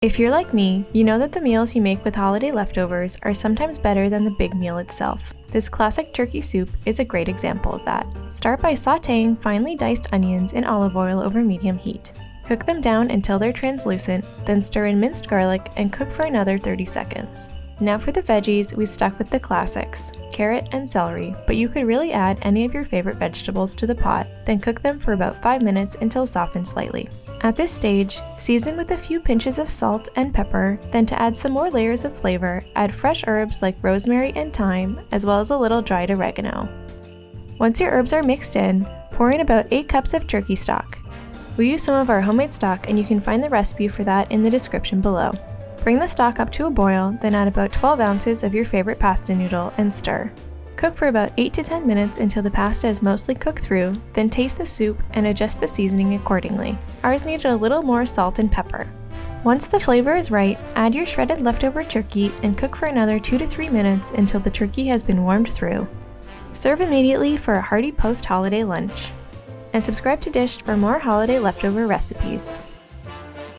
If you're like me, you know that the meals you make with holiday leftovers are sometimes better than the big meal itself. This classic turkey soup is a great example of that. Start by sautéing finely diced onions in olive oil over medium heat. Cook them down until they're translucent, then stir in minced garlic and cook for another 30 seconds. Now for the veggies, we stuck with the classics, carrot and celery, but you could really add any of your favorite vegetables to the pot, then cook them for about 5 minutes until softened slightly. At this stage, season with a few pinches of salt and pepper, then to add some more layers of flavor, add fresh herbs like rosemary and thyme, as well as a little dried oregano. Once your herbs are mixed in, pour in about 8 cups of turkey stock. We use some of our homemade stock and you can find the recipe for that in the description below. Bring the stock up to a boil, then add about 12 ounces of your favorite pasta noodle and stir. Cook for about 8 to 10 minutes until the pasta is mostly cooked through, then taste the soup and adjust the seasoning accordingly. Ours needed a little more salt and pepper. Once the flavor is right, add your shredded leftover turkey and cook for another 2 to 3 minutes until the turkey has been warmed through. Serve immediately for a hearty post-holiday lunch. And subscribe to Dished for more holiday leftover recipes.